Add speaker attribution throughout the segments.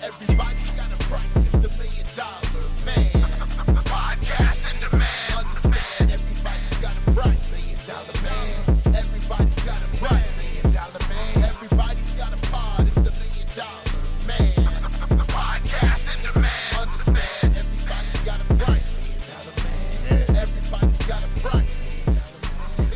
Speaker 1: Everybody's got a price, it's the $1 million man. Podcast in demand. Understand, everybody's got a price. $1 million man. Everybody's got a price. $1 million man. Everybody's got a pod, it's the $1 million man. Podcast in demand. Understand, everybody's got a price. $1 million man. Everybody's got a price.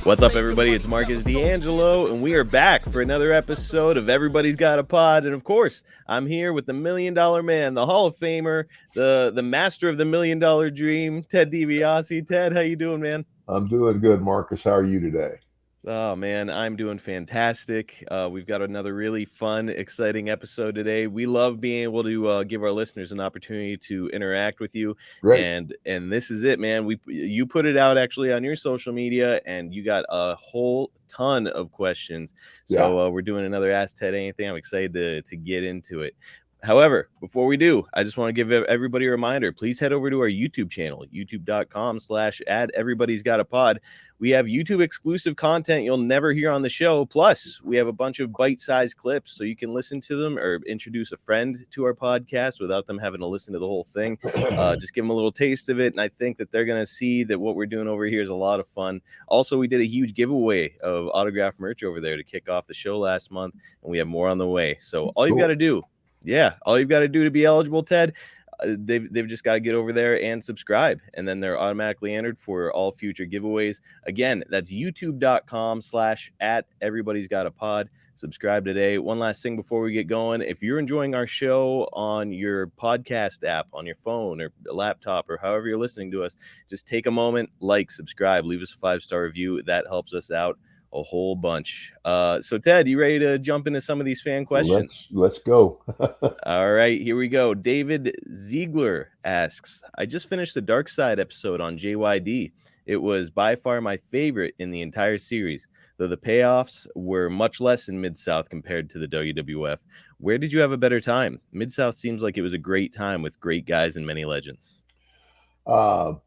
Speaker 2: What's up, everybody? It's Marcus D'Angelo, and we are back for another episode of Everybody's Got a Pod. And of course, I'm here with the $1 Million Man, the Hall of Famer, the master of the $1 Million Dream, Ted DiBiase. Ted, how you doing, man?
Speaker 3: I'm doing good, Marcus. How are you today?
Speaker 2: Oh, man, I'm doing fantastic. We've got another really fun, exciting episode today. We love being able to give our listeners an opportunity to interact with you.
Speaker 3: Great.
Speaker 2: And this is it, man. You put it out actually on your social media, and you got a whole ton of questions. So we're doing another Ask Ted Anything. I'm excited to get into it. However, before we do, I just want to give everybody a reminder. Please head over to our YouTube channel, youtube.com/@everybody's-got-a-pod. We have YouTube exclusive content you'll never hear on the show. Plus, we have a bunch of bite-sized clips so you can listen to them or introduce a friend to our podcast without them having to listen to the whole thing. Just give them a little taste of it, and I think that they're going to see that what we're doing over here is a lot of fun. Also, we did a huge giveaway of autographed merch over there to kick off the show last month, and we have more on the way. So all you've got to do, all you've got to do to be eligible, Ted, they've just got to get over there and subscribe, and then they're automatically entered for all future giveaways. Again, that's youtube.com/@everybody's-got-a-pod. Subscribe today. One last thing before we get going. If you're enjoying our show on your podcast app, on your phone or laptop, or however you're listening to us, just take a moment, subscribe, leave us a 5-star review. That helps us out a whole bunch. So Ted, you ready to jump into some of these fan questions?
Speaker 3: Let's go.
Speaker 2: All right, here we go. David Ziegler asks, I just finished the Dark Side episode on JYD. It was by far my favorite in the entire series, though the payoffs were much less in Mid-South compared to the WWF. Where did you have a better time? Mid-South seems like it was a great time with great guys and many legends.
Speaker 3: I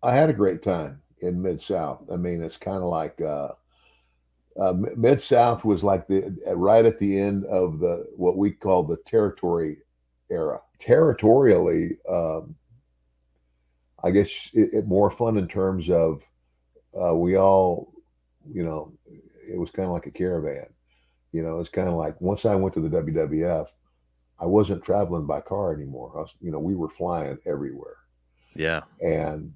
Speaker 3: had a great time in Mid-South. I mean, it's kind of like Mid-South was like right at the end of what we call the territory era. Territorially, I guess it more fun in terms of we all, it was kind of like a caravan. It's kind of like once I went to the WWF, I wasn't traveling by car anymore. We were flying everywhere.
Speaker 2: Yeah.
Speaker 3: And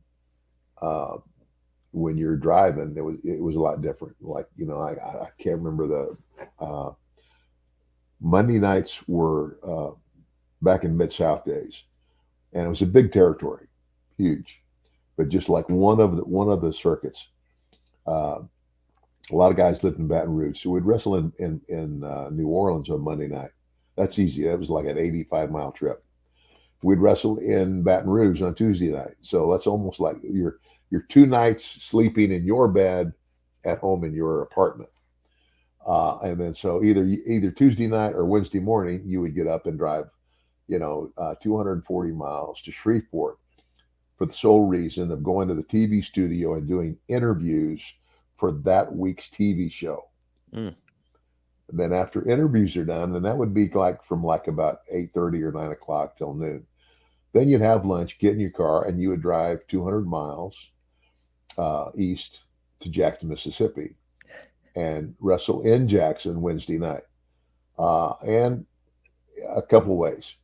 Speaker 3: when you're driving, it was a lot different. Like, I can't remember the Monday nights were back in Mid-South days, and it was a big territory, huge, but just like one of the circuits. A lot of guys lived in Baton Rouge, so we'd wrestle in New Orleans on Monday night. That's easy. That was like an 85-mile trip. We'd wrestle in Baton Rouge on Tuesday night, so that's almost like you're 2 nights sleeping in your bed at home in your apartment. And then so either Tuesday night or Wednesday morning, you would get up and drive, 240 miles to Shreveport for the sole reason of going to the TV studio and doing interviews for that week's TV show. And then after interviews are done, then that would be from about 8:30 or 9 o'clock till noon. Then you'd have lunch, get in your car, and you would drive 200 miles east to Jackson, Mississippi, and wrestle in Jackson Wednesday night. And a couple ways.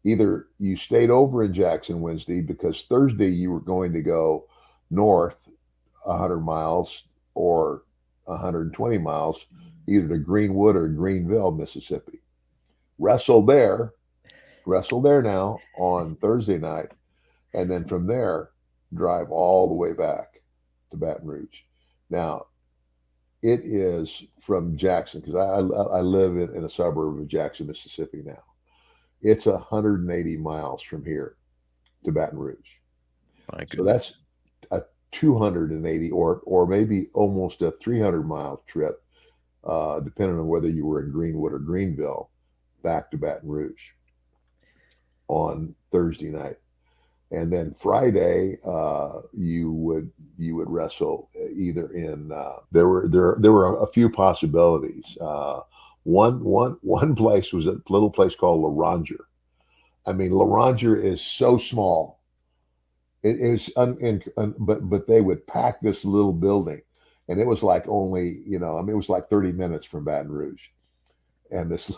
Speaker 3: Either you stayed over in Jackson Wednesday because Thursday you were going to go north 100 miles or 120 miles, either to Greenwood or Greenville, Mississippi. Wrestle there now on Thursday night, and then from there drive all the way back to Baton Rouge. Now, it is from Jackson, because I live in a suburb of Jackson, Mississippi now. It's 180 miles from here to Baton Rouge. So that's a 280 or maybe almost a 300-mile trip, depending on whether you were in Greenwood or Greenville, back to Baton Rouge on Thursday night. And then Friday, you would wrestle either in there were a few possibilities. One place was a little place called La Ranger. I mean, La Ranger is so small. It was but they would pack this little building, and it was like only, I mean, it was like 30 minutes from Baton Rouge, and this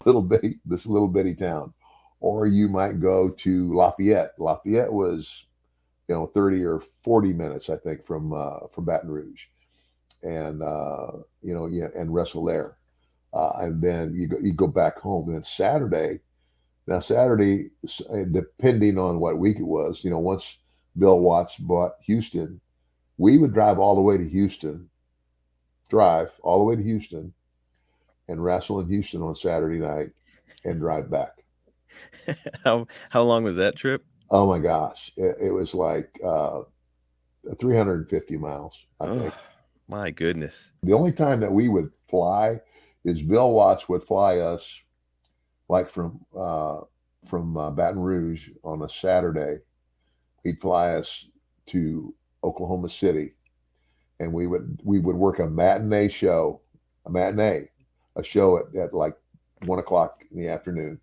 Speaker 3: little bitty town. Or you might go to Lafayette. Lafayette was 30 or 40 minutes, I think, from Baton Rouge, and yeah, and wrestle there, and then you go back home. And then Saturday, depending on what week it was, once Bill Watts bought Houston, we would drive all the way to Houston, and wrestle in Houston on Saturday night, and drive back.
Speaker 2: How long was that trip?
Speaker 3: Oh my gosh, it was like 350 miles, I think.
Speaker 2: My goodness.
Speaker 3: The only time that we would fly is Bill Watts would fly us like from Baton Rouge on a Saturday. He'd fly us to Oklahoma City, and we would work a show at like 1 o'clock in the afternoon,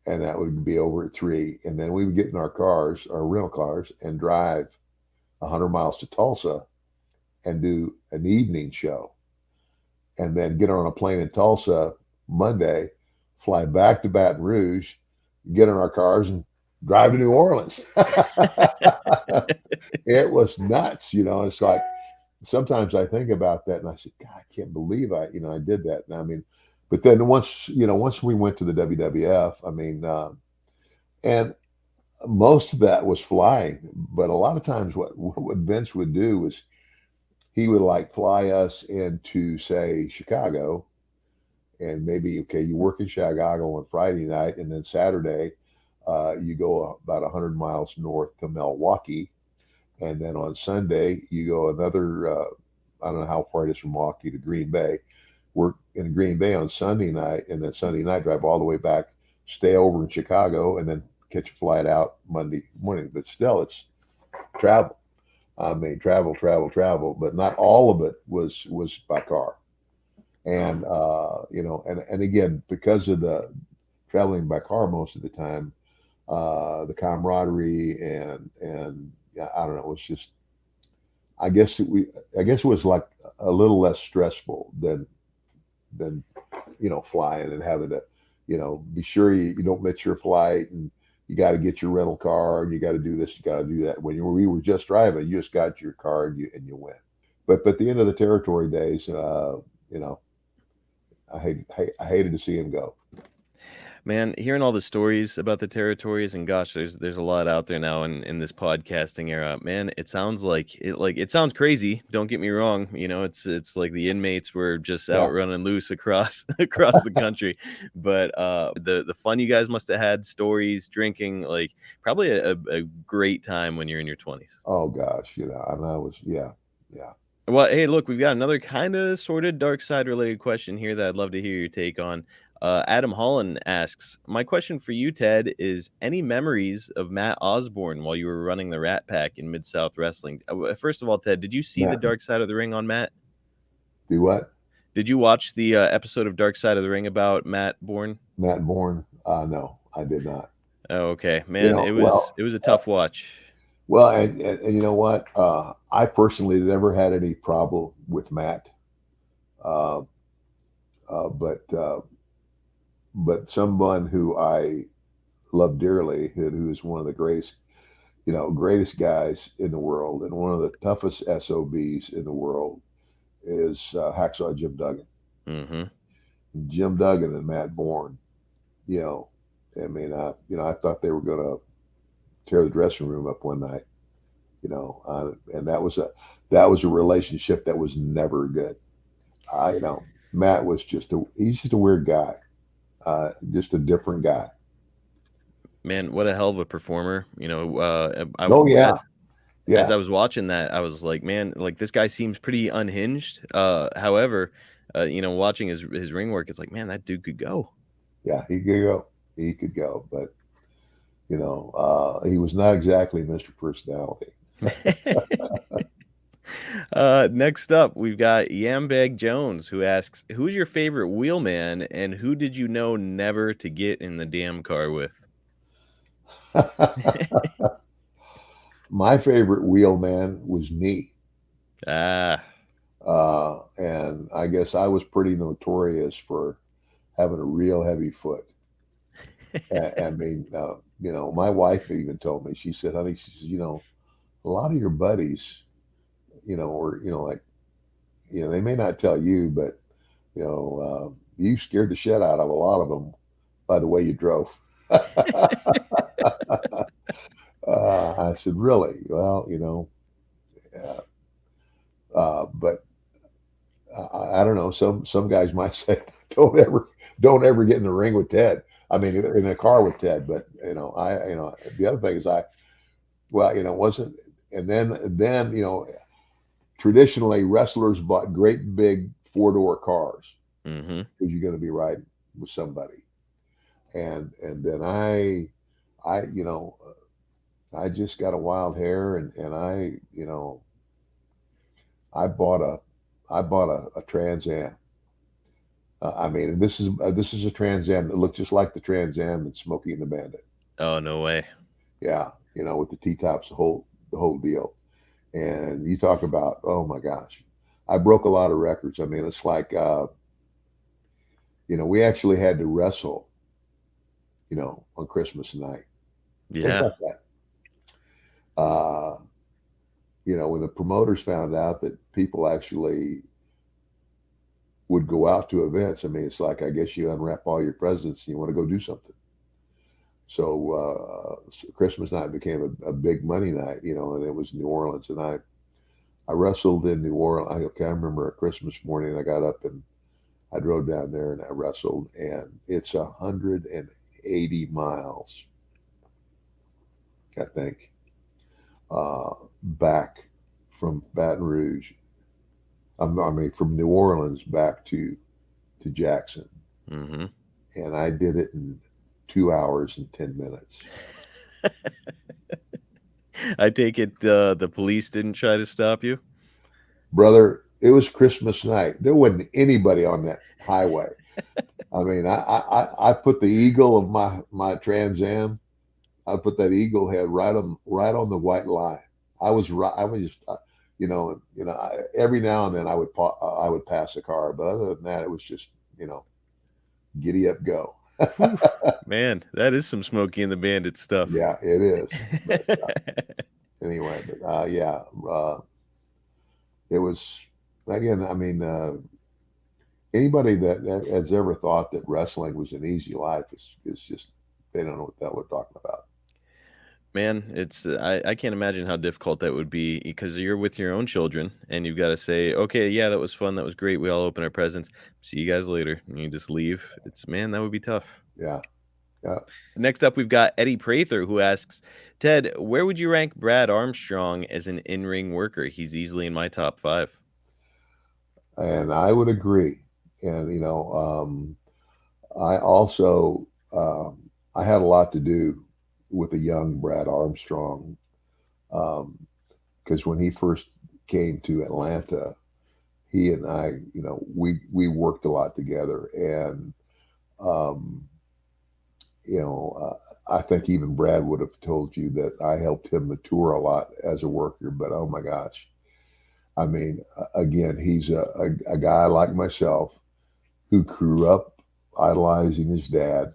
Speaker 3: and that would be over at 3. And then we would get in our rental cars, and drive 100 miles to Tulsa and do an evening show, and then get on a plane in Tulsa Monday, fly back to Baton Rouge, get in our cars, and drive to New Orleans. It was nuts. It's like, sometimes I think about that and I said, God, I can't believe I did that. And I mean, but then once we went to the WWF, I mean, and most of that was flying, but a lot of times what Vince would do was he would like fly us into, say, Chicago, and maybe, okay, you work in Chicago on Friday night, and then Saturday, you go about 100 miles north to Milwaukee, and then on Sunday you go another, I don't know how far it is from Milwaukee to Green Bay. Work in Green Bay on Sunday night, and then Sunday night drive all the way back, stay over in Chicago, and then catch a flight out Monday morning. But still, it's travel. I mean, travel, but not all of it was by car. And and again, because of the traveling by car most of the time, the camaraderie and I don't know, it was just, I guess it was like a little less stressful than flying and having to be sure you don't miss your flight, and you got to get your rental car, and you got to do this, you got to do that. When we were just driving, you just got your car and you went. But the end of the territory days, I hated to see him go.
Speaker 2: Man, hearing all the stories about the territories, and gosh, there's a lot out there now in this podcasting era. Man, it sounds like it sounds crazy. Don't get me wrong. It's like the inmates were just out running loose across the country. But the fun you guys must have had, stories, drinking, like probably a great time when you're in your 20s.
Speaker 3: Oh gosh, and I was yeah.
Speaker 2: Well, hey, look, we've got another kind of sort of dark side related question here that I'd love to hear your take on. Adam Holland asks, my question for you, Ted, is any memories of Matt Osborne while you were running the Rat Pack in Mid-South Wrestling? First of all, Ted, did you see the Dark Side of the Ring on Matt?
Speaker 3: Do what?
Speaker 2: Did you watch the episode of Dark Side of the Ring about Matt Bourne?
Speaker 3: Matt Bourne? No, I did not.
Speaker 2: Oh, okay, man, it was a tough watch.
Speaker 3: Well, and you know what? I personally never had any problem with Matt, but someone who I love dearly, who is one of the greatest guys in the world, and one of the toughest SOBs in the world, is Hacksaw Jim Duggan.
Speaker 2: Mm-hmm.
Speaker 3: Jim Duggan and Matt Bourne. I mean, I thought they were going to tear the dressing room up one night, and that was a relationship that was never good. Matt was he's just a weird guy, just a different guy.
Speaker 2: Man, what a hell of a performer! As I was watching that, I was like, man, like this guy seems pretty unhinged. However, watching his ring work, it's like, man, that dude could go.
Speaker 3: Yeah, he could go. But He was not exactly Mr. Personality.
Speaker 2: Next up, we've got Yambag Jones, who asks, "Who's your favorite wheelman, and who did you know never to get in the damn car with?"
Speaker 3: My favorite wheelman was me.
Speaker 2: Ah,
Speaker 3: And I guess I was pretty notorious for having a real heavy foot. I mean, my wife even told me, she said, honey, she says, a lot of your buddies, or, like, they may not tell you, but, you scared the shit out of a lot of them by the way you drove. I said, really? Well, but I don't know. Some guys might say, don't ever get in the ring with Ted. I mean, in a car with Ted. But the other thing is it wasn't. And then traditionally wrestlers bought great big 4-door cars
Speaker 2: mm-hmm.
Speaker 3: because you're going to be riding with somebody. And then I just got a wild hair, and I bought a Trans Am. I mean, and this is a Trans Am that looked just like the Trans Am in Smokey and the Bandit.
Speaker 2: Oh, no way.
Speaker 3: Yeah, with the T-tops, the whole deal. And you talk about, oh my gosh, I broke a lot of records. I mean, it's like, we actually had to wrestle, on Christmas night. Think
Speaker 2: Yeah.
Speaker 3: about that. When the promoters found out that people actually would go out to events, I mean, it's like, I guess you unwrap all your presents and you want to go do something. So Christmas night became a big money night, and it was New Orleans. And I wrestled in New Orleans. I remember a Christmas morning, I got up and I drove down there and I wrestled, and it's 180 miles, I think, back from Baton Rouge. I mean, from New Orleans back to Jackson.
Speaker 2: Mm-hmm.
Speaker 3: And I did it in 2 hours and 10 minutes.
Speaker 2: I take it the police didn't try to stop you?
Speaker 3: Brother, it was Christmas night. There wasn't anybody on that highway. I mean, I put the eagle of my Trans Am. I put that eagle head right on the white line. I was just, every now and then I would pass a car, but other than that, it was just, giddy up, go.
Speaker 2: Man, that is some Smokey and the Bandit stuff.
Speaker 3: Yeah, it is. But, anyway, but it was, again, I mean, anybody that has ever thought that wrestling was an easy life is just, they don't know what the hell we're talking about.
Speaker 2: Man, it's I can't imagine how difficult that would be, because you're with your own children and you've got to say, okay, yeah, that was fun, that was great, we all open our presents, see you guys later, and you just leave. Man, that would be tough.
Speaker 3: Yeah.
Speaker 2: Next up, we've got Eddie Prather, who asks, Ted, where would you rank Brad Armstrong as an in-ring worker? He's easily in my top 5.
Speaker 3: And I would agree. And I also I had a lot to do with a young Brad Armstrong, because when he first came to Atlanta, he and I, we worked a lot together, and I think even Brad would have told you that I helped him mature a lot as a worker. But oh my gosh, I mean, again, he's a guy like myself who grew up idolizing his dad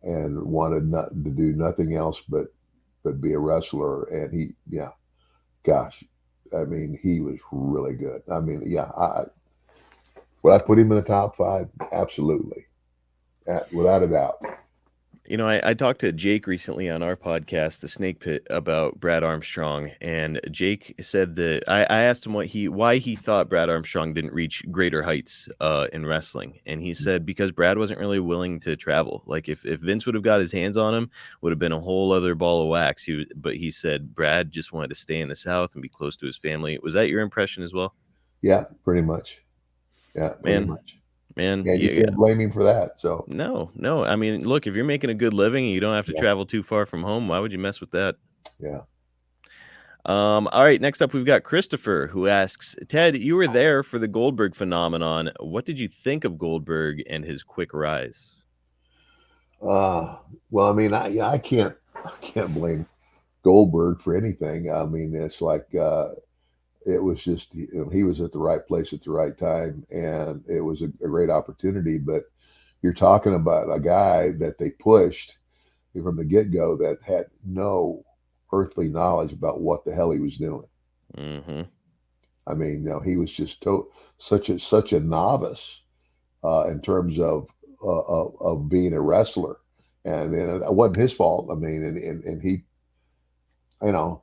Speaker 3: and wanted to do nothing else but be a wrestler. And gosh, I mean, he was really good. I mean, yeah, would I put him in the top 5? Absolutely, without a doubt.
Speaker 2: I talked to Jake recently on our podcast, The Snake Pit, about Brad Armstrong, and Jake said that I asked him why he thought Brad Armstrong didn't reach greater heights in wrestling, and he said because Brad wasn't really willing to travel. Like if Vince would have got his hands on him, would have been a whole other ball of wax. But he said Brad just wanted to stay in the South and be close to his family. Was that your impression as well?
Speaker 3: Yeah, pretty much. Yeah, pretty much.
Speaker 2: man.
Speaker 3: and you can't blame him for that. So
Speaker 2: No. I mean, look, if you're making a good living and you don't have to
Speaker 3: yeah,
Speaker 2: travel too far from home, why would you mess with that?
Speaker 3: yeah.
Speaker 2: All right, next up we've got Christopher, who asks, Ted, you were there for the Goldberg phenomenon. What did you think of Goldberg and his quick rise?
Speaker 3: Well, I mean, I can't blame Goldberg for anything. I mean, it's like it was just he was at the right place at the right time, and it was a great opportunity. But you're talking about a guy that they pushed from the get go that had no earthly knowledge about what the hell he was doing.
Speaker 2: Mm-hmm.
Speaker 3: I mean, he was just such a novice in terms of being a wrestler, and it wasn't his fault. I mean, and he, you know,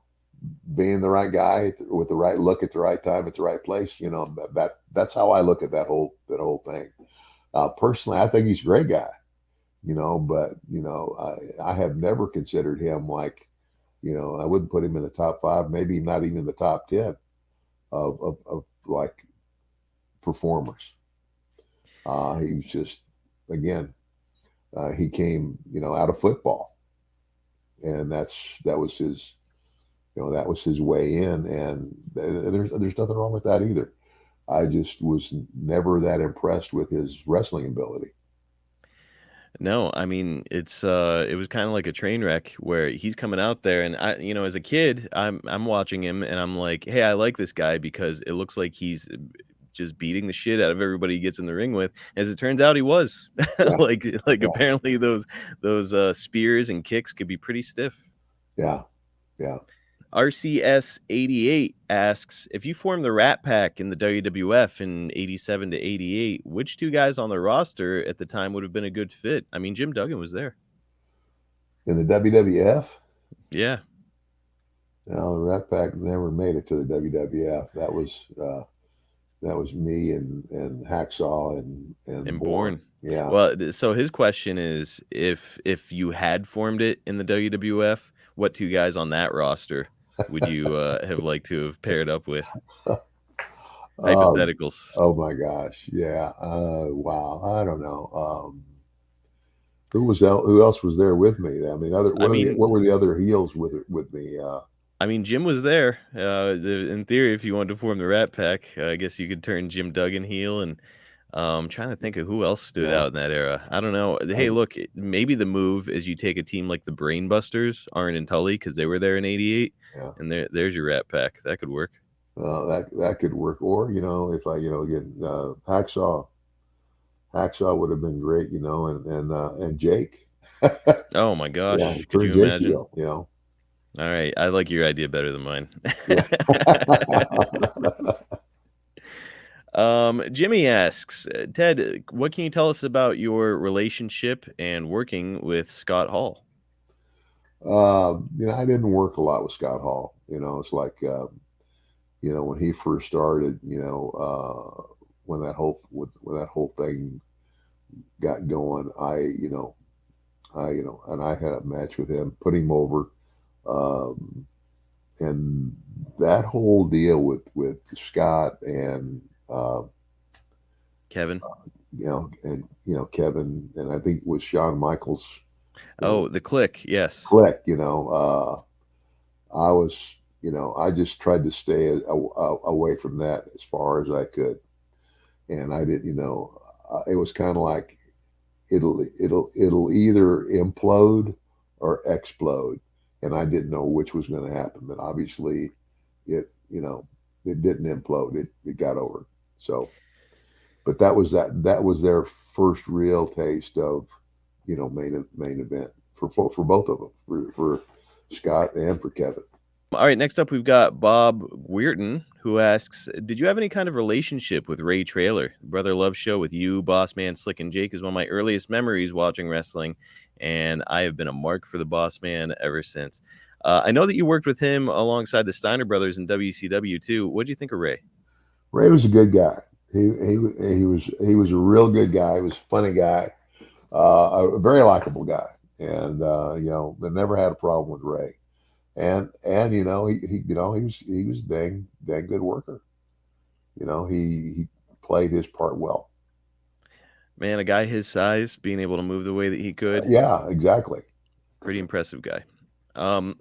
Speaker 3: being the right guy with the right look at the right time at the right place. That's how I look at that whole thing. Personally, I think he's a great guy. But I have never considered him like, I wouldn't put him in the top five, maybe not even the top 10 of like performers. He was just, again, he came, out of football, and that was his way in, and there's nothing wrong with that either. I just was never that impressed with his wrestling ability.
Speaker 2: No, I mean it was kind of like a train wreck where he's coming out there and I as a kid I'm watching him and I'm like, "Hey, I like this guy because it looks like he's just beating the shit out of everybody he gets in the ring with." As it turns out he was.
Speaker 3: Yeah,
Speaker 2: Like
Speaker 3: yeah,
Speaker 2: apparently those spears and kicks could be pretty stiff.
Speaker 3: yeah, yeah.
Speaker 2: RCS 88 asks, if you formed the Rat Pack in the WWF in 87 to 88, which two guys on the roster at the time would have been a good fit? I mean, Jim Duggan was there.
Speaker 3: In the WWF,
Speaker 2: Yeah.
Speaker 3: no, the Rat Pack never made it to the WWF. That was me and Hacksaw and
Speaker 2: And
Speaker 3: Bourne.
Speaker 2: Bourne.
Speaker 3: Yeah.
Speaker 2: Well, so his question is, if you had formed it in the WWF, what two guys on that roster would you have liked to have paired up with?
Speaker 3: Um,
Speaker 2: Hypotheticals.
Speaker 3: oh my gosh. Yeah. Wow. I don't know. Who else was there with me? I mean,
Speaker 2: I mean,
Speaker 3: what were the other heels with me?
Speaker 2: Jim was there. In theory, if you wanted to form the Rat Pack, I guess you could turn Jim Duggan heel. And trying to think of who else stood
Speaker 3: Yeah.
Speaker 2: out in that era. I don't know. Hey,
Speaker 3: I,
Speaker 2: look, maybe the move is you take a team like the Brainbusters, Arn and Tully, because they were there in '88,
Speaker 3: yeah.
Speaker 2: and there's your Rat Pack. That could work.
Speaker 3: That could work. Or if I again Hacksaw would have been great. And Jake.
Speaker 2: Oh my
Speaker 3: Yeah,
Speaker 2: gosh, could
Speaker 3: turn
Speaker 2: you
Speaker 3: Jake
Speaker 2: imagine?
Speaker 3: heel.
Speaker 2: All right, I like your idea better than mine.
Speaker 3: Yeah.
Speaker 2: Jimmy asks, Ted, what can you tell us about your relationship and working with Scott Hall?
Speaker 3: I didn't work a lot with Scott Hall. It's like when he first started, when that whole thing got going, and I had a match with him, put him over, and that whole deal with Scott and
Speaker 2: Kevin?
Speaker 3: Kevin, and I think it was Shawn Michaels.
Speaker 2: Oh, the Click, yes.
Speaker 3: Click. I was, I just tried to stay away from that as far as I could, and I did, it was kind of like it'll either implode or explode, and I didn't know which was going to happen, but obviously, it didn't implode. It got over. So, but that was their first real taste of, main event for both of them, for Scott and for Kevin.
Speaker 2: All right, next up we've got Bob Weirton, who asks, did you have any kind of relationship with Ray Traylor? Brother Love Show with you, Boss Man, Slick, and Jake is one of my earliest memories watching wrestling, and I have been a mark for the Boss Man ever since. I know that you worked with him alongside the Steiner brothers in WCW too. What do you think of Ray?
Speaker 3: Ray was a good guy. He was a real good guy. He was a funny guy, a very likable guy, and I never had a problem with Ray. And he was dang good worker. He played his part well.
Speaker 2: Man, a guy his size being able to move the way that he could,
Speaker 3: Yeah, exactly.
Speaker 2: pretty impressive guy. Um,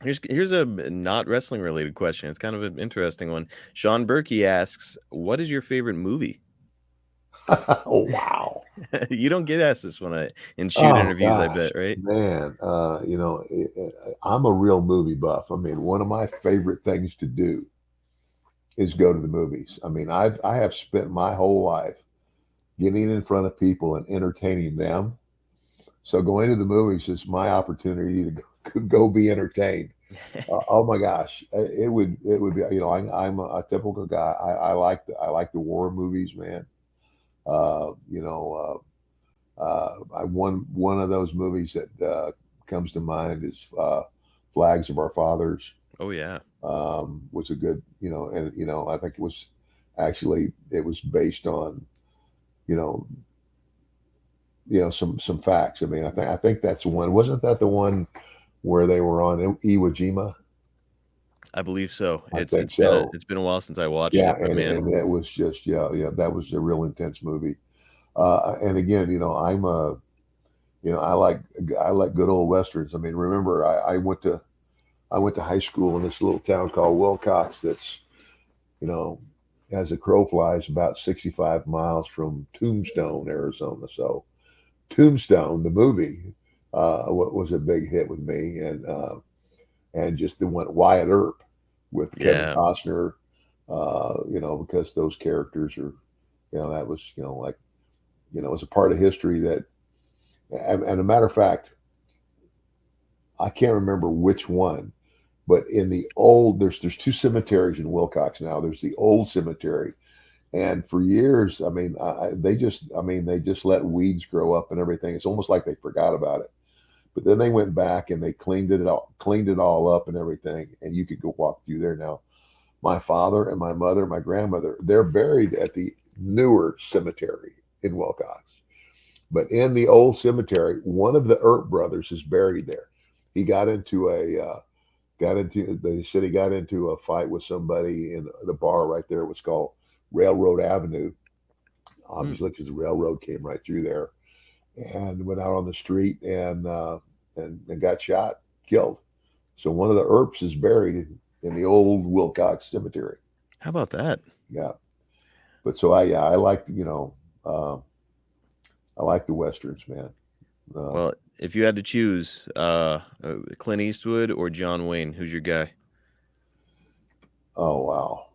Speaker 2: here's a not wrestling related question. It's kind of an interesting one. Sean Berkey asks, "What is your favorite movie?"
Speaker 3: Oh, wow.
Speaker 2: You don't get asked this one in shoot
Speaker 3: Oh
Speaker 2: interviews, I
Speaker 3: gosh,
Speaker 2: bet, right?
Speaker 3: man. I'm a real movie buff. I mean, one of my favorite things to do is go to the movies. I mean, I have spent my whole life getting in front of people and entertaining them. So going to the movies is my opportunity to go be entertained. Oh my gosh, it would be. I'm a typical guy. I like the war movies, man. Uh, you know, one of those movies that comes to mind is Flags of Our Fathers.
Speaker 2: Oh yeah,
Speaker 3: Was a good, and I think it was based on you know some facts. I mean, I think that's the one. Wasn't that the one where they were on Iwo Jima?
Speaker 2: I believe so.
Speaker 3: I
Speaker 2: It's
Speaker 3: think
Speaker 2: it's been a
Speaker 3: so.
Speaker 2: it's been a while since I watched
Speaker 3: Yeah,
Speaker 2: it, but man,
Speaker 3: and it was just yeah, that was a real intense movie. And again, I like good old westerns. I mean, remember I went to high school in this little town called Wilcox. That's you know as a crow flies about 65 miles from Tombstone, Arizona. So Tombstone, the movie, was a big hit with me, and just the one Wyatt Earp with Kevin
Speaker 2: yeah,
Speaker 3: Costner. Because those characters are, that was it was a part of history that, and a matter of fact, I can't remember which one, but in the old, there's two cemeteries in Wilcox now. There's the old cemetery, and for years, I mean, they just let weeds grow up and everything. It's almost like they forgot about it. But then they went back and they cleaned it all up and everything, and you could go walk through there now. My father and my mother, my grandmother, they're buried at the newer cemetery in Wilcox. But in the old cemetery, one of the Earp brothers is buried there. He they said he got into a fight with somebody in the bar right there. It was called Railroad Avenue,
Speaker 2: hmm.
Speaker 3: obviously because the railroad came right through there, and went out on the street and got shot, killed. So one of the Earps is buried in the old Wilcox Cemetery.
Speaker 2: How about that?
Speaker 3: Yeah, but so I like I like the westerns, man. Uh,
Speaker 2: Well, if you had to choose, Clint Eastwood or John Wayne, who's your guy?
Speaker 3: oh wow,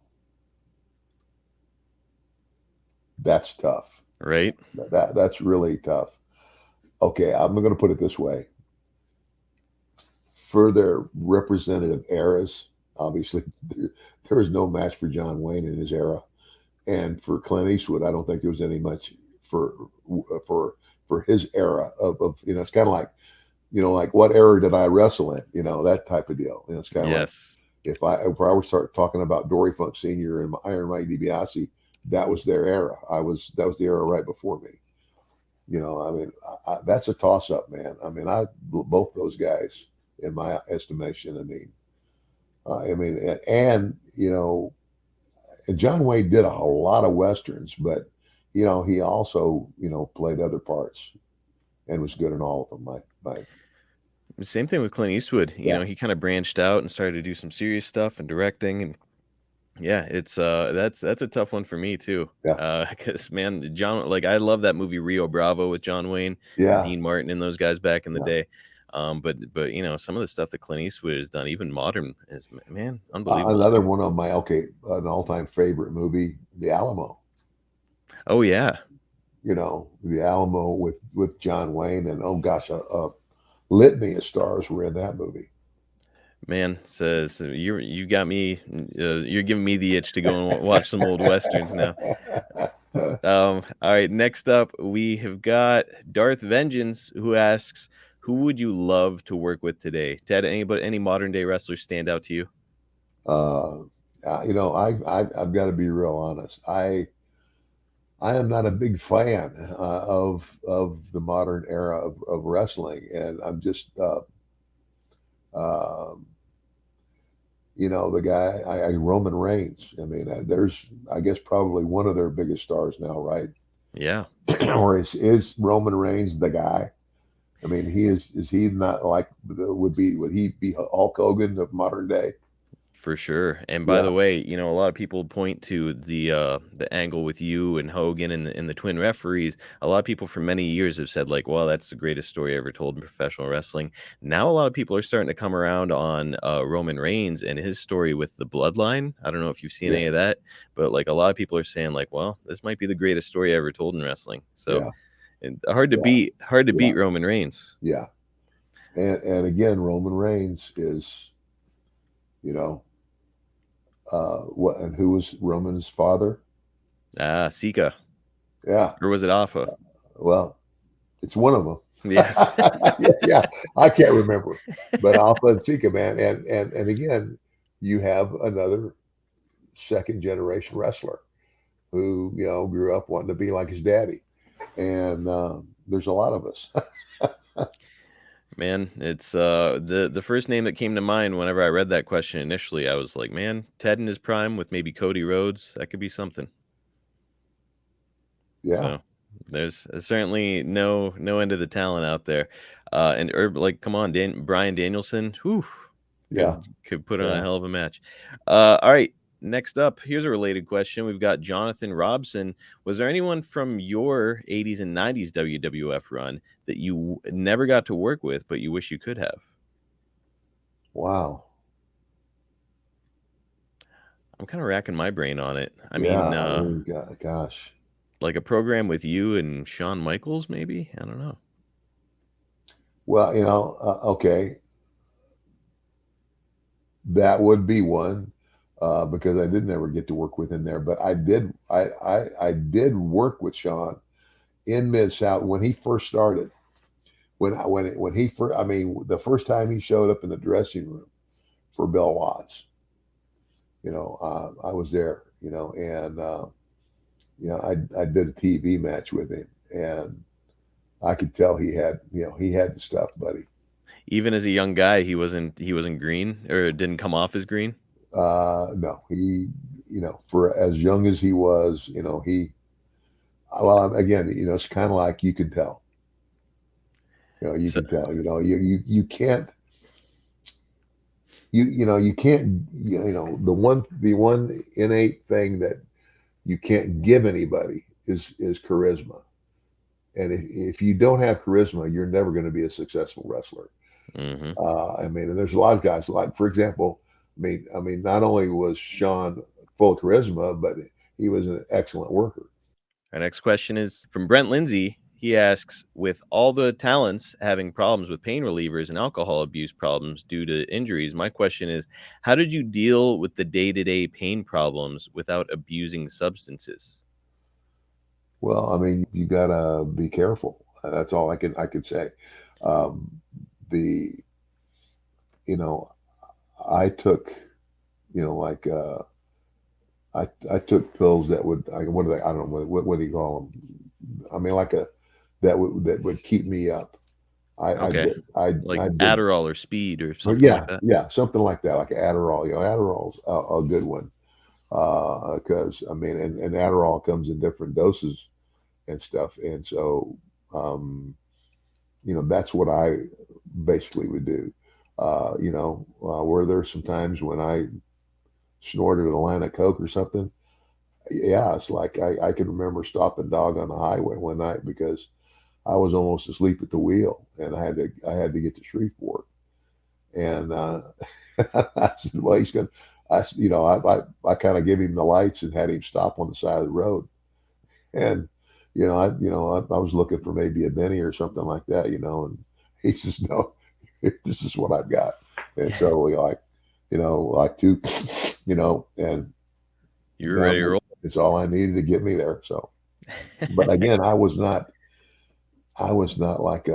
Speaker 3: that's tough.
Speaker 2: Right?
Speaker 3: That's really tough. Okay, I'm going to put it this way: for their representative eras, obviously there is no match for John Wayne in his era, and for Clint Eastwood, I don't think there was any much for for for his era of it's kind of like like what era did I wrestle in, that type of deal. It's kind of like
Speaker 2: Yes.
Speaker 3: if I were start talking about Dory Funk Senior and Iron Mike DiBiase, that was their era. That was the era right before me. I mean, that's a toss up, man. I mean, both those guys, in my estimation. And John Wayne did a lot of westerns, but he also played other parts and was good in all of them. My
Speaker 2: Same thing with Clint Eastwood.
Speaker 3: Yeah,
Speaker 2: He kind of branched out and started to do some serious stuff and directing, and yeah, it's that's a tough one for me too.
Speaker 3: yeah,
Speaker 2: Because man, John, like I love that movie Rio Bravo with John Wayne and
Speaker 3: yeah,
Speaker 2: Dean Martin and those guys back in the
Speaker 3: yeah.
Speaker 2: day. But some of the stuff that Clint Eastwood has done, even modern, is man unbelievable.
Speaker 3: Another one of my an all-time favorite movie, The Alamo.
Speaker 2: Oh yeah,
Speaker 3: The Alamo with John Wayne, and oh gosh, a litany of stars were in that movie.
Speaker 2: man says you got me. You're giving me the itch to go and watch some old westerns now. All right, next up we have got Darth Vengeance who asks, who would you love to work with today? Ted, any modern day wrestlers stand out to you?
Speaker 3: uh, I've got to be real honest. I am not a big fan of the modern era of wrestling, and I'm just uh, the guy Roman Reigns. I mean, there's I guess probably one of their biggest stars now, right?
Speaker 2: Yeah.
Speaker 3: Or is Roman Reigns the guy? I mean, is he not like would he be Hulk Hogan of modern day?
Speaker 2: For sure. And by
Speaker 3: Yeah,
Speaker 2: the way, a lot of people point to the angle with you and Hogan and the twin referees. A lot of people for many years have said like, well, that's the greatest story ever told in professional wrestling. Now a lot of people are starting to come around on Roman Reigns and his story with the bloodline. I don't know if you've seen
Speaker 3: yeah,
Speaker 2: any of that, but like a lot of people are saying like, well, this might be the greatest story ever told in wrestling. So
Speaker 3: yeah,
Speaker 2: and hard to
Speaker 3: yeah,
Speaker 2: beat
Speaker 3: yeah,
Speaker 2: Roman Reigns.
Speaker 3: yeah. And again, Roman Reigns is, you know, what and who was Roman's father?
Speaker 2: Sika.
Speaker 3: Yeah,
Speaker 2: Or was it Alpha?
Speaker 3: well, it's one of them.
Speaker 2: Yes.
Speaker 3: Yeah, I can't remember, but Alpha and Sika, man, and again, you have another second generation wrestler who grew up wanting to be like his daddy, and there's a lot of us.
Speaker 2: Man, it's the first name that came to mind whenever I read that question initially. I was like, man, Ted in his prime with maybe Cody Rhodes, that could be something.
Speaker 3: Yeah,
Speaker 2: So there's certainly no end to the talent out there. And like, come on, Brian Danielson, whew,
Speaker 3: yeah,
Speaker 2: could put on a
Speaker 3: yeah.
Speaker 2: hell of a match. All right, next up, here's a related question. We've got Jonathan Robson. Was there anyone from your 80s and 90s WWF run that you never got to work with, but you wish you could have?
Speaker 3: Wow.
Speaker 2: I'm kind of racking my brain on it. I
Speaker 3: Yeah,
Speaker 2: mean,
Speaker 3: I mean, gosh.
Speaker 2: like a program with you and Shawn Michaels, maybe? I don't know.
Speaker 3: Well, okay, that would be one because I did never get to work with him there, but I did. I did work with Sean in Mid South when he first started. When he first, I mean, the first time he showed up in the dressing room for Bill Watts, I was there, and I did a TV match with him, and I could tell he had the stuff, buddy.
Speaker 2: Even as a young guy, he wasn't green or didn't come off as green.
Speaker 3: No, he, for as young as he was, well, again, it's kind of like you can tell, you
Speaker 2: So
Speaker 3: can tell, you can't, you can't, the one innate thing that you can't give anybody is charisma. And if you don't have charisma, you're never going to be a successful wrestler.
Speaker 2: mhm.
Speaker 3: I mean, and there's a lot of guys like, for example, I mean, not only was Sean full of charisma, but he was an excellent worker.
Speaker 2: Our next question is from Brent Lindsay. He asks, with all the talents having problems with pain relievers and alcohol abuse problems due to injuries, my question is, how did you deal with the day-to-day pain problems without abusing substances?
Speaker 3: Well, I mean, you gotta be careful. That's all I could say. Um, the you know, I took like I took pills that would what do they I don't know what do you call them? I mean, like that would keep me up. I
Speaker 2: Okay.
Speaker 3: did I
Speaker 2: Like
Speaker 3: I did
Speaker 2: Adderall or speed or
Speaker 3: But
Speaker 2: something like
Speaker 3: yeah,
Speaker 2: that.
Speaker 3: yeah, something like that, like Adderall. Adderall's a good one because I mean, and Adderall comes in different doses and stuff, and so that's what I basically would do. Where there's some times when I snorted a line of coke or something. Yeah, it's like I can remember stopping dog on the highway one night because I was almost asleep at the wheel, and I had to get to Shreveport. And I said, well, he's going to, I kind of gave him the lights and had him stop on the side of the road. And, I was looking for maybe a Benny or something like that, and he says, no, this is what I've got. And so we like two, and
Speaker 2: You were ready to
Speaker 3: down,
Speaker 2: roll.
Speaker 3: it's all I needed to get me there. So, but again, I was not like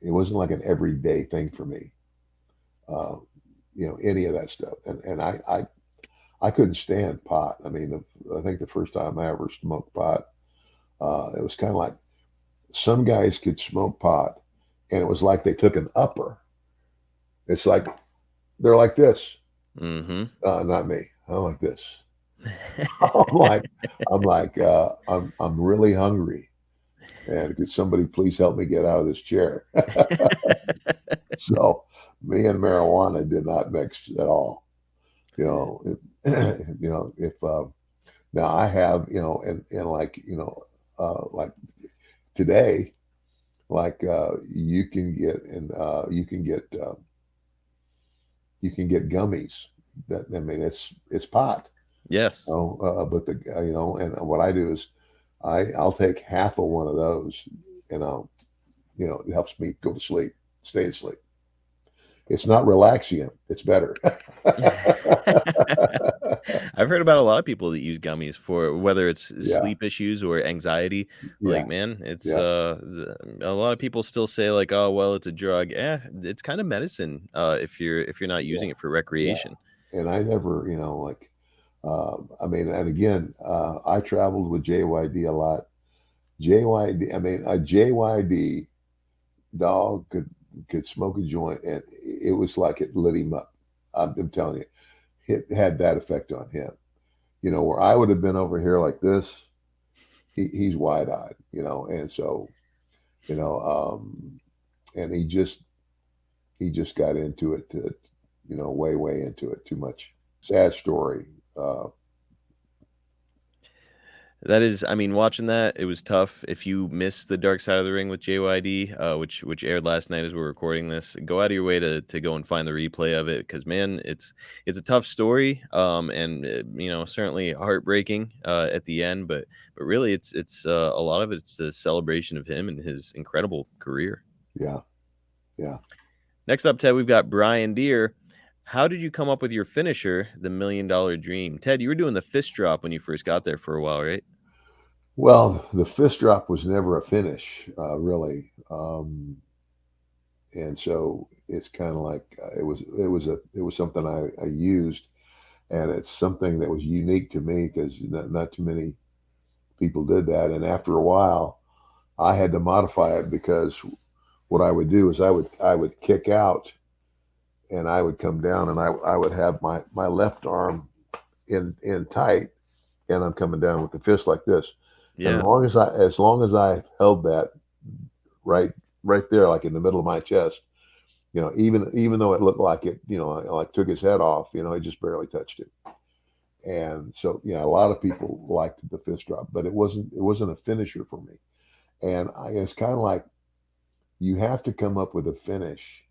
Speaker 3: it wasn't like an everyday thing for me. Uh, any of that stuff. And I couldn't stand pot. I mean, I think the first time I ever smoked pot, it was kind of like some guys could smoke pot, and it was like they took an upper. It's like they're like this.
Speaker 2: Mm-hmm.
Speaker 3: Not me. I'm like this. I'm like, I'm really hungry. And could somebody please help me get out of this chair? So me and marijuana did not mix at all. You know, if now I have, and like, like today, like you can get gummies. That, I mean, it's pot.
Speaker 2: Yes.
Speaker 3: But and what I do is I'll take half of one of those, and it helps me go to sleep, stay asleep. It's not relaxing; it's better.
Speaker 2: I've heard about a lot of people that use gummies for whether it's
Speaker 3: Yeah,
Speaker 2: sleep issues or anxiety. Like,
Speaker 3: yeah,
Speaker 2: man, it's
Speaker 3: yeah,
Speaker 2: a lot of people still say like, oh well, it's a drug. It's kind of medicine if you're not
Speaker 3: yeah,
Speaker 2: using it for
Speaker 3: yeah.
Speaker 2: recreation.
Speaker 3: And I never, I mean, and again, I traveled with JYD a lot. JYD, I mean, a JYD dog could smoke a joint, and it was like it lit him up. I'm telling you, it had that effect on him. Where I would have been over here like this, he's wide eyed. And so you know, and he just got into it to, way into it too much. Sad story.
Speaker 2: That is, I mean, watching that, it was tough. If you missed the Dark Side of the Ring with JYD, which aired last night as we're recording this, go out of your way to go and find the replay of it because man, it's a tough story, and certainly heartbreaking at the end, but really it's a lot of it's a celebration of him and his incredible career.
Speaker 3: Yeah, yeah.
Speaker 2: Next up, Ted, we've got Brian Deere. How did you come up with your finisher, the $1 million dream? Ted, you were doing the fist drop when you first got there for a while, right?
Speaker 3: Well, the fist drop was never a finish, really, and so it's kind of like it was something I used, and it's something that was unique to me because not too many people did that. And after a while, I had to modify it because what I would do is I would kick out and I would come down and I would have my left arm in tight and I'm coming down with the fist like this. And
Speaker 2: Yeah.
Speaker 3: as long as I held that right there, like in the middle of my chest, even though it looked like it, like took his head off, it just barely touched it. And so, yeah, a lot of people liked the fist drop, but it wasn't a finisher for me. And it's kind of like you have to come up with a finish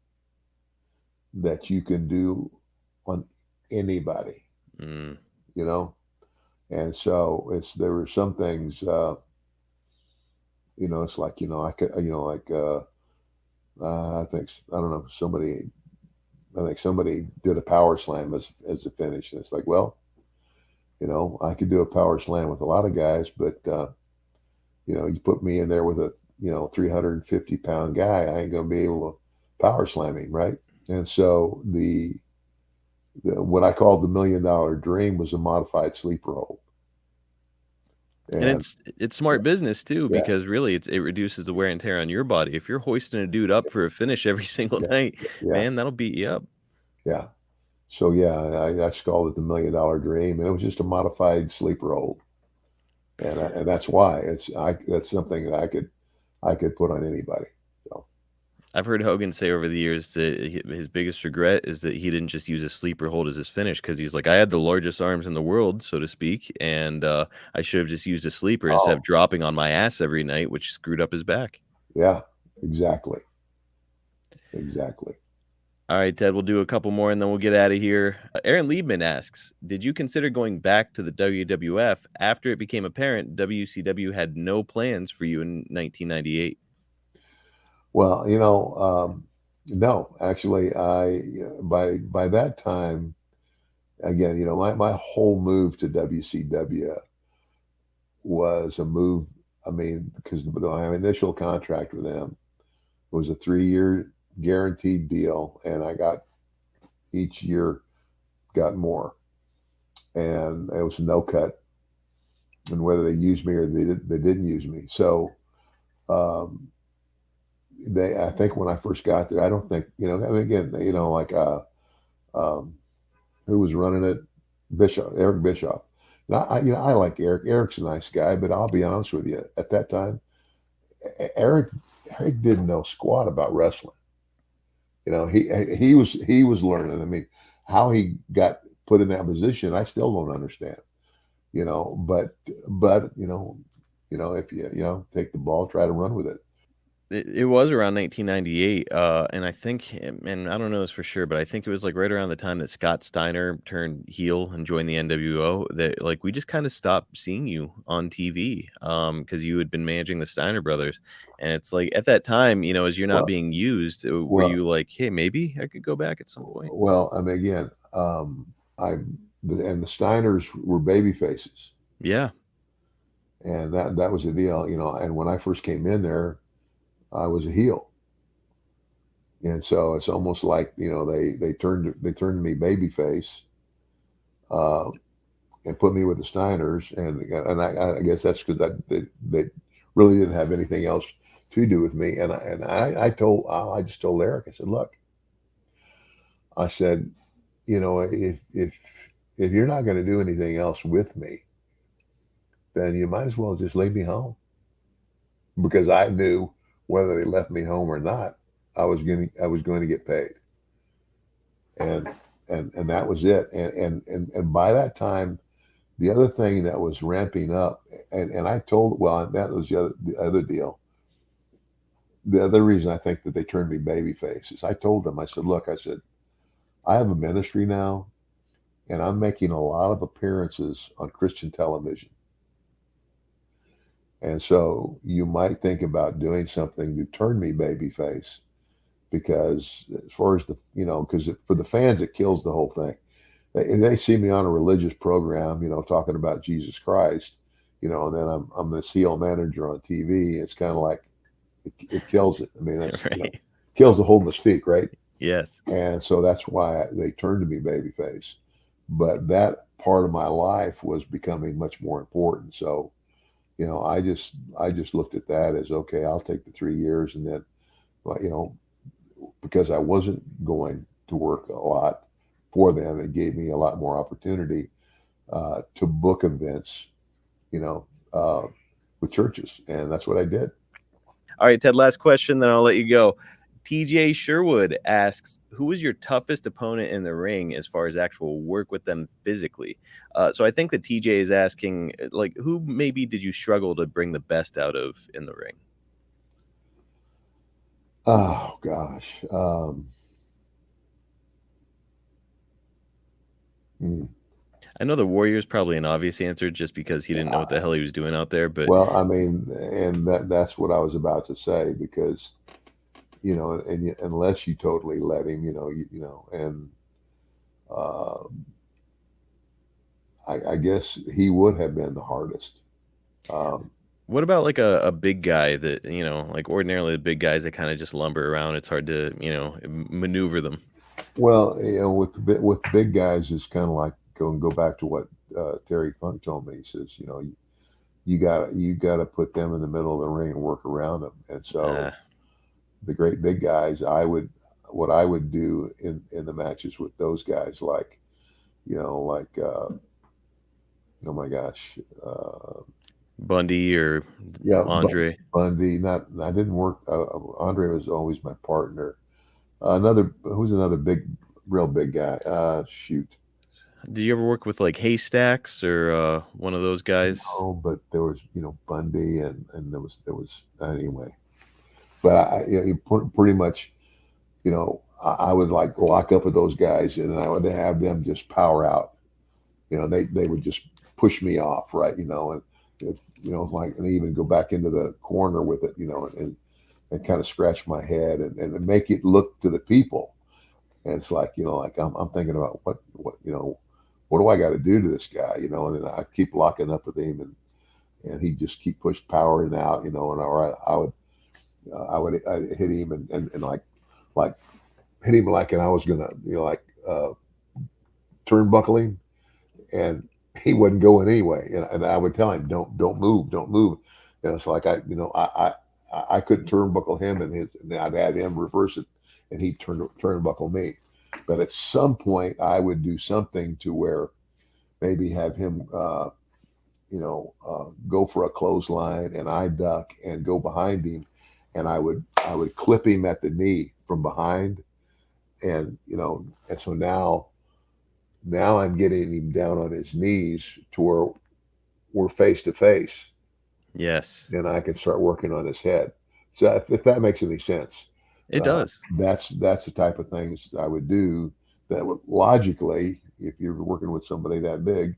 Speaker 3: that you can do on anybody,
Speaker 2: Mm.
Speaker 3: you know. And so there were some things, it's like I could, like I don't know I think somebody did a power slam as a finish, and it's like, well, I could do a power slam with a lot of guys, but you put me in there with a 350-pound guy, I ain't gonna be able to power slam him, right? And so what I called the $1 million dream was a modified sleeper hold.
Speaker 2: And
Speaker 3: And
Speaker 2: it's smart business too,
Speaker 3: yeah,
Speaker 2: because really it reduces the wear and tear on your body. If you're hoisting a dude up for a finish every single
Speaker 3: yeah,
Speaker 2: night,
Speaker 3: yeah,
Speaker 2: man, that'll beat you up.
Speaker 3: yeah. So yeah, I just called it the $1 million dream, and it was just a modified sleeper hold, and that's why that's something that I could put on anybody. So
Speaker 2: I've heard Hogan say over the years that his biggest regret is that he didn't just use a sleeper hold as his finish because he's like, I had the largest arms in the world, so to speak, and I should have just used a sleeper instead
Speaker 3: oh
Speaker 2: of dropping on my ass every night, which screwed up his back.
Speaker 3: yeah, exactly, exactly.
Speaker 2: All right, Ted, we'll do a couple more and then we'll get out of here. Aaron Liebman asks, did you consider going back to the WWF after it became apparent WCW had no plans for you in 1998?
Speaker 3: Well, no, actually, I by that time, again, my whole move to WCW was a move. I mean, because my initial contract with them was a 3-year guaranteed deal, and I got each year got more, and it was no cut, and whether they used me or they didn't use me. So um, I think when I first got there, I don't think I mean, again, like um, who was running it? Bischoff, Eric Bischoff. And I like Eric. Eric's a nice guy, but I'll be honest with you. At that time, Eric didn't know squat about wrestling. He was learning. I mean, how he got put in that position, I still don't understand. But if you take the ball, try to run with it.
Speaker 2: It was around 1998, and I think, and I don't know this for sure, but I think it was like right around the time that Scott Steiner turned heel and joined the NWO that like we just kind of stopped seeing you on TV, because you had been managing the Steiner brothers, and it's like at that time, as you're not
Speaker 3: Well,
Speaker 2: being used, were
Speaker 3: well,
Speaker 2: you like, hey, maybe I could go back at some point?
Speaker 3: well. I mean, again, and the Steiners were baby faces,
Speaker 2: Yeah,
Speaker 3: and that was the deal. And when I first came in there, I was a heel, and so it's almost like they turned me baby face, uh, and put me with the Steiners, and I guess that's because they really didn't have anything else to do with me, I just told Eric, I said, look, I said, if you're not going to do anything else with me, then you might as well just leave me home, because I knew whether they left me home or not, I was going to get paid, and and that was it. And by that time, the other thing that was ramping up, and I told, well, that was the other deal. The other reason I think that they turned me babyface is I told them, I said, look, I said, I have a ministry now, and I'm making a lot of appearances on Christian television. And so you might think about doing something to turn me babyface, because as far as because for the fans, it kills the whole thing. They see me on a religious program, talking about Jesus Christ, and then I'm this heel manager on TV. It's kind of like it kills it. I mean, that's
Speaker 2: right.
Speaker 3: kills the whole mystique, right?
Speaker 2: Yes.
Speaker 3: And so that's why they turned to me babyface. But that part of my life was becoming much more important. So, I just looked at that as, okay, I'll take the 3 years, and then, well, because I wasn't going to work a lot for them, it gave me a lot more opportunity to book events, with churches, and that's what I did.
Speaker 2: All right, Ted, last question, then I'll let you go. TJ Sherwood asks, who was your toughest opponent in the ring as far as actual work with them physically? So I think that TJ is asking, like, who maybe did you struggle to bring the best out of in the ring?
Speaker 3: Oh gosh.
Speaker 2: I know the Warrior's probably an obvious answer just because he didn't know what the hell he was doing out there, but
Speaker 3: Well, I mean, and that's what I was about to say, because unless you totally let him, and uh, I guess he would have been the hardest. Um,
Speaker 2: what about like a big guy that, like ordinarily the big guys that kind of just lumber around, it's hard to, maneuver them.
Speaker 3: well, with big guys, it's kind of like go back to what Terry Funk told me. He says, you got to put them in the middle of the ring and work around them. And so the great big guys, what I would do in the matches with those guys, like, oh my gosh,
Speaker 2: Bundy or
Speaker 3: yeah,
Speaker 2: Andre.
Speaker 3: Bundy. I didn't work. Andre was always my partner. Who's another real big guy? Shoot.
Speaker 2: Did you ever work with like Haystacks or one of those guys?
Speaker 3: Oh, but there was, Bundy, and there was anyway. But pretty much, I would like lock up with those guys, and then I would have them just power out. They would just push me off, right? And even go back into the corner with it, and kind of scratch my head, and make it look to the people. And it's like, like I'm thinking about what do I got to do to this guy, and then I keep locking up with him, and he just keep powering out, and all right, I'd hit him, and like hit him like, and I was gonna, turnbuckle him, and he wasn't going anyway, and I would tell him, don't move, don't move. It's like I couldn't turnbuckle him, and I'd have him reverse it, and he'd turnbuckle me. But at some point, I would do something to where maybe have him, go for a clothesline, and I duck and go behind him, and I would clip him at the knee from behind, and so now I'm getting him down on his knees to where we're face to face,
Speaker 2: Yes,
Speaker 3: and I can start working on his head. So if that makes any sense,
Speaker 2: it does.
Speaker 3: that's the type of things I would do that would logically, if you're working with somebody that big,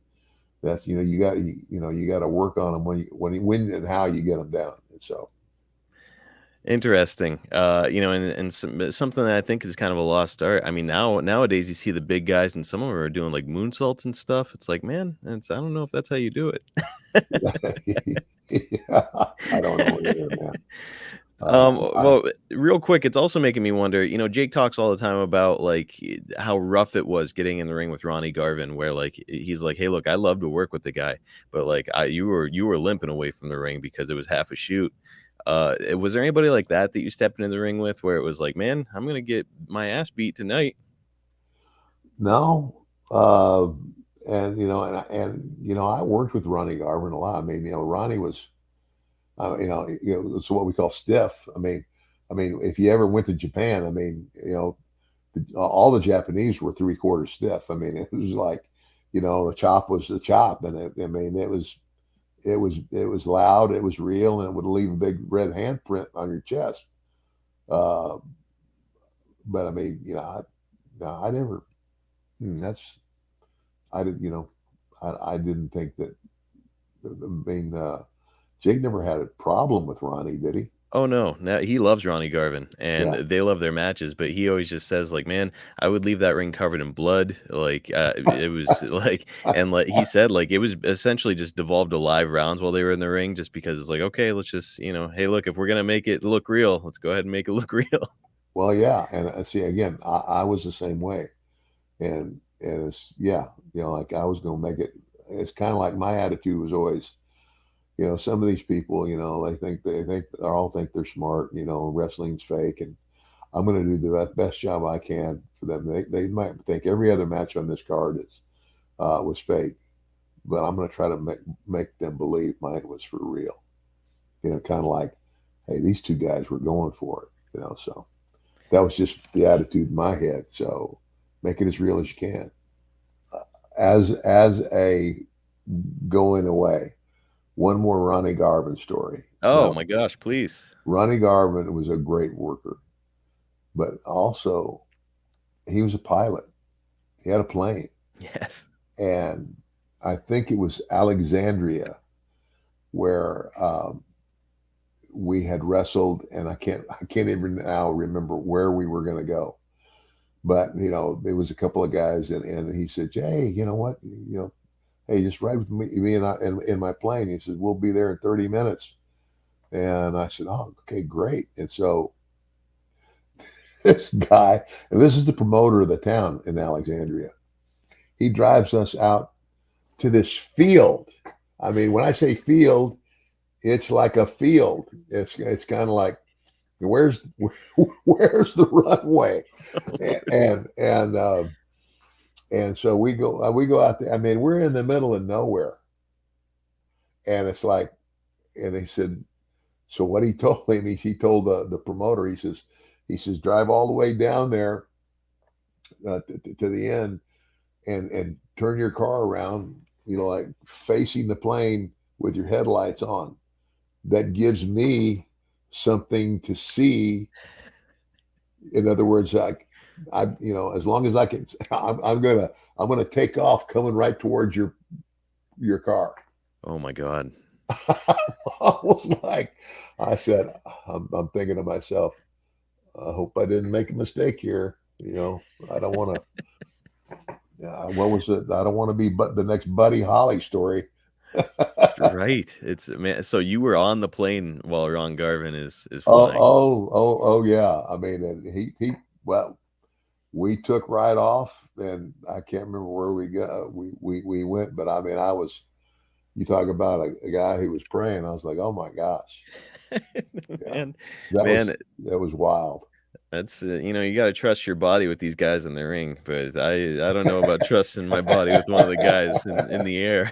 Speaker 3: that's you got to work on them when and how you get them down. And so
Speaker 2: Interesting. And something that I think is kind of a lost art. I mean, nowadays you see the big guys, and some of them are doing like moonsaults and stuff. It's like, man, I don't know if that's how you do it.
Speaker 3: yeah, I don't know either, man.
Speaker 2: Well, real quick, it's also making me wonder. Jake talks all the time about like how rough it was getting in the ring with Ronnie Garvin, where like he's like, "Hey, look, I love to work with the guy, but like you were limping away from the ring because it was half a shoot." Was there anybody like that you stepped into the ring with where it was like, "Man, I'm gonna get my ass beat tonight"?
Speaker 3: No, I worked with Ronnie Garvin a lot. I mean, Ronnie was, it's what we call stiff. I mean, if you ever went to Japan, I mean, all the Japanese were 3/4 stiff. I mean, it was like, the chop was the chop, and it was loud, it was real, and it would leave a big red handprint on your chest. Uh, but I mean, no, I never. That's I didn't, I didn't think that. I mean, Jake never had a problem with Ronnie, did he?
Speaker 2: Oh no, he loves Ronnie Garvin, and
Speaker 3: Yeah.
Speaker 2: they love their matches. But he always just says like, "Man, I would leave that ring covered in blood." Like it was like, and like he said, like it was essentially just devolved to live rounds while they were in the ring, just because it's like, okay, let's just hey, look, if we're gonna make it look real, let's go ahead and make it look real.
Speaker 3: Well, yeah, and see again, I was the same way, and it's yeah, like I was going to make it. It's kind of like my attitude was always, some of these people, they all think they're smart. Wrestling's fake, and I'm going to do the best job I can for them. They might think every other match on this card was fake, but I'm going to try to make them believe mine was for real. Kind of like, hey, these two guys were going for it. So that was just the attitude in my head. So make it as real as you can. As a going away, one more Ronnie Garvin story.
Speaker 2: Oh
Speaker 3: Now,
Speaker 2: my gosh, please.
Speaker 3: Ronnie Garvin was a great worker, but also he was a pilot. He had a plane,
Speaker 2: Yes.
Speaker 3: and I think it was Alexandria where we had wrestled, and I can't even now remember where we were going to go. But there was a couple of guys, and he said, "Hey, you know what? Hey, just ride with me and I in my plane." He said, "We'll be there in 30 minutes." And I said, "Oh, okay, great." And so this guy, and this is the promoter of the town in Alexandria, he drives us out to this field. I mean, when I say field, it's like a field. It's kind of like where's where's the runway, and so we go out there. I mean, we're in the middle of nowhere, and it's like, and he said, so what he told him, he told the promoter, he says drive all the way down there to the end, and turn your car around, like facing the plane with your headlights on. That gives me something to see. In other words, as long as I can, I'm gonna take off coming right towards your car.
Speaker 2: Oh my God.
Speaker 3: I was like, I said, I'm thinking to myself, I hope I didn't make a mistake here. I don't want to. What was it? I don't want to be but the next Buddy Holly story.
Speaker 2: Right. It's man. So you were on the plane while Ron Garvin is
Speaker 3: Oh,
Speaker 2: flying.
Speaker 3: oh, yeah. I mean, and well, we took right off, and I can't remember where we went, but I mean, you talk about a guy who was praying. I was like, oh my gosh, yeah,
Speaker 2: Man,
Speaker 3: that was
Speaker 2: man,
Speaker 3: that was wild.
Speaker 2: That's you got to trust your body with these guys in the ring, but I don't know about trusting my body with one of the guys in the air.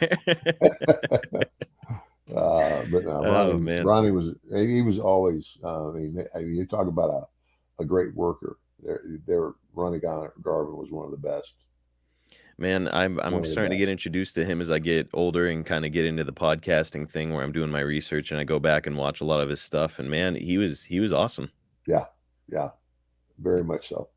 Speaker 3: But
Speaker 2: Oh man.
Speaker 3: Ronnie was he was always. I mean, you talk about a great worker. Ronnie Garvin was one of the best.
Speaker 2: Man, I'm
Speaker 3: One of the
Speaker 2: starting to get
Speaker 3: best.
Speaker 2: introduced to him as I get older and kind of get into the podcasting thing where I'm doing my research and I go back and watch a lot of his stuff. And man, he was awesome.
Speaker 3: Yeah, yeah, very much so.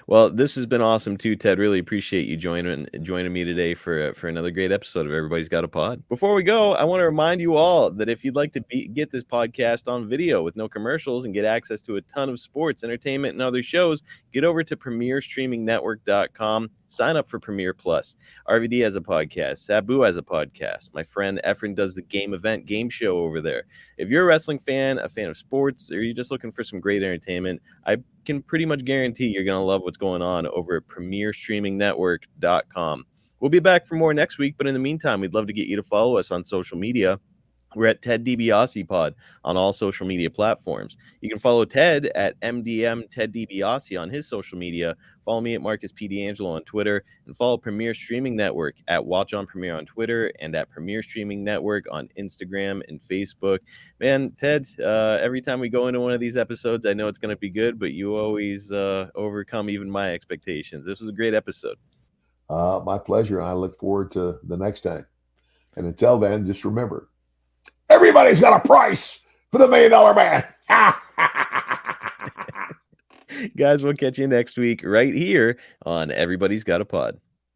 Speaker 2: Well, this has been awesome too, Ted. Really appreciate you joining me today for another great episode of Everybody's Got a Pod. Before we go, I want to remind you all that if you'd like to get this podcast on video with no commercials and get access to a ton of sports, entertainment, and other shows, get over to premierstreamingnetwork.com. Sign up for Premiere Plus. RVD has a podcast. Sabu has a podcast. My friend Efren does the game show over there. If you're a wrestling fan, a fan of sports, or you're just looking for some great entertainment, I can pretty much guarantee you're going to love what's going on over at premierstreamingnetwork.com. We'll be back for more next week, but in the meantime, we'd love to get you to follow us on social media. We're at Ted DiBiase Pod on all social media platforms. You can follow Ted at MDM Ted DiBiase on his social media. Follow me at Marcus P. D'Angelo on Twitter, and follow Premier Streaming Network at Watch on Premier on Twitter and at Premier Streaming Network on Instagram and Facebook. Man, Ted, every time we go into one of these episodes, I know it's going to be good, but you always overcome even my expectations. This was a great episode.
Speaker 3: My pleasure, and I look forward to the next time. And until then, just remember, everybody's got a price for the $1 Million Man.
Speaker 2: Guys, we'll catch you next week right here on Everybody's Got a Pod.